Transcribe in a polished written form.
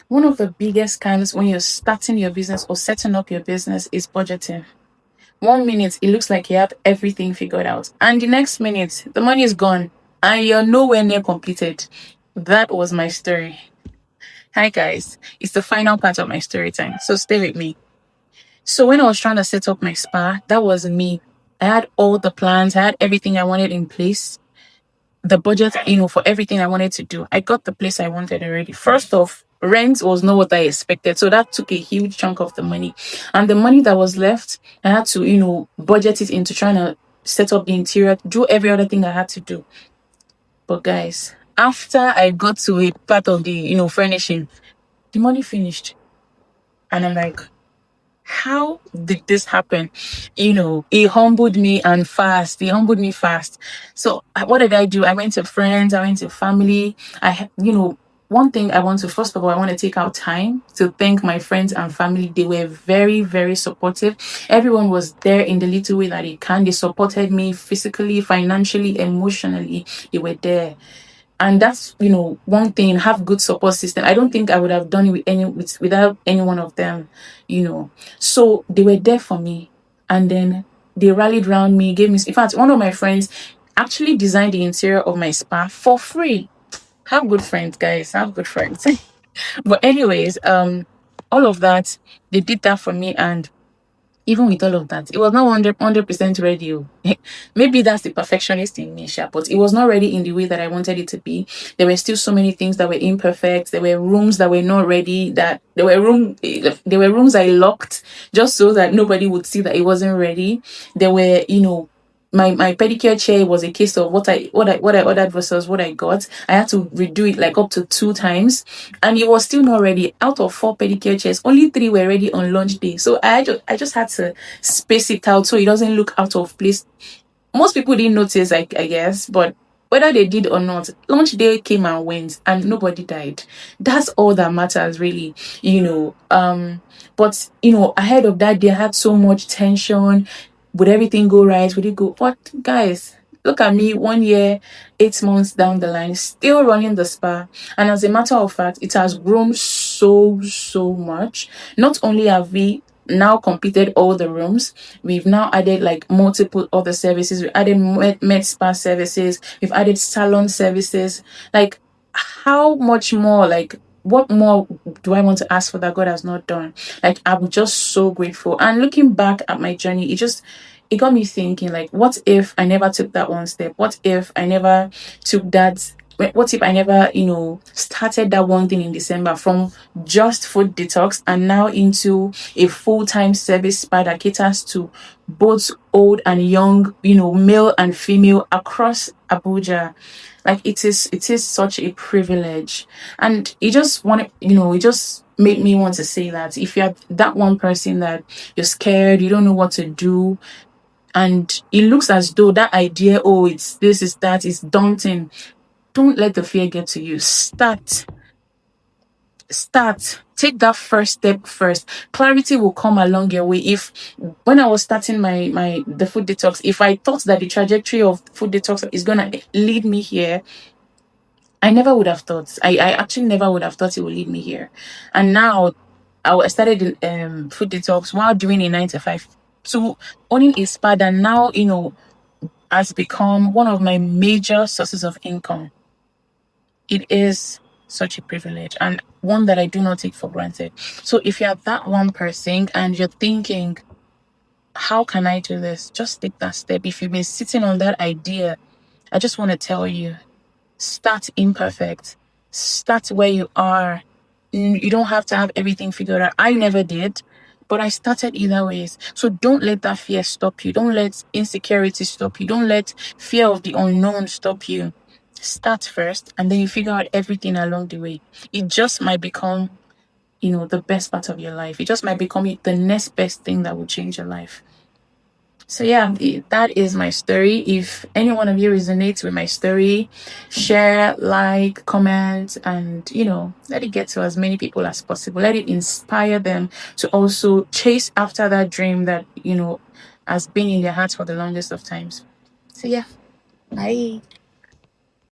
One of the biggest scams when you're starting your business or setting up your business is budgeting. 1 minute, it looks like you have everything figured out. And the next minute, the money is gone and you're nowhere near completed. That was my story. Hi, guys. It's the final part of my story time. So stay with me. So, when I was trying to set up my spa, that was me. I had all the plans, I had everything I wanted in place, the budget, for everything I wanted to do. I got the place I wanted already. First off, rent was not what I expected. So that took a huge chunk of the money. And the money that was left, I had to, budget it into trying to set up the interior, do every other thing I had to do. But guys, after I got to a part of the, furnishing, the money finished. And I'm like, how did this happen? It humbled me and fast. It humbled me fast. So what did I do? I went to friends, I went to family. One thing I want to, first of all, I want to take out time to thank my friends and family. They were very, very supportive. Everyone was there in the little way that they can. They supported me physically, financially, emotionally. They were there. And that's one thing, have good support system. I don't think I would have done it without any one of them. So they were there for me, and then they rallied around me, gave me, in fact, one of my friends actually designed the interior of my spa for free. Have good friends, guys, have good friends. But anyways, all of that, they did that for me. And even with all of that, it was not 100% ready. Maybe that's the perfectionist in me, but it was not ready in the way that I wanted it to be. There were still so many things that were imperfect. There were rooms that were not ready. There were rooms I locked just so that nobody would see that it wasn't ready. There were, my pedicure chair was a case of what I ordered versus what I got. I had to redo it like up to 2 times, and it was still not ready. Out of 4 pedicure chairs, only 3 were ready on launch day. So I just had to space it out so it doesn't look out of place. Most people didn't notice, I guess, but whether they did or not, launch day came and went, and nobody died. That's all that matters, really. But ahead of that day, I had so much tension. Would everything go right? Would it go? But guys, look at me, 1 year, 8 months down the line, still running the spa. And as a matter of fact, it has grown so much. Not only have we now completed all the rooms, we've now added like multiple other services. We added med spa services, we've added salon services. Like, how much more? Like, what more do I want to ask for that God has not done? Like, I'm just so grateful. And looking back at my journey, it got me thinking, like, what if I never took that one step? What if I never took that? What if I never, started that one thing in December, from just food detox and now into a full-time service spa that caters to both old and young, male and female across Abuja. Like, it is such a privilege. And it just made me want to say that if you're that one person that you're scared, you don't know what to do, and it looks as though that idea, oh, it's this, is that, is daunting, don't let the fear get to you. Start, take that first step first. Clarity will come along your way. If when I was starting the food detox, if I thought that the trajectory of food detox is gonna lead me here, I never would have thought. I actually never would have thought it would lead me here. And now started food detox while doing a 9 to 5 to owning a spa that now has become one of my major sources of income. It is such a privilege, and one that I do not take for granted. So if you're that one person and you're thinking, how can I do this? Just take that step. If you've been sitting on that idea, I just want to tell you, start imperfect. Start where you are. You don't have to have everything figured out. I never did, but I started either ways. So don't let that fear stop you. Don't let insecurity stop you. Don't let fear of the unknown stop you. Start first, and then you figure out everything along the way. It just might become, the best part of your life. It just might become the next best thing that will change your life. So yeah, that is my story. If any one of you resonates with my story, share, like, comment, and let it get to as many people as possible. Let it inspire them to also chase after that dream that has been in their hearts for the longest of times. So yeah, bye.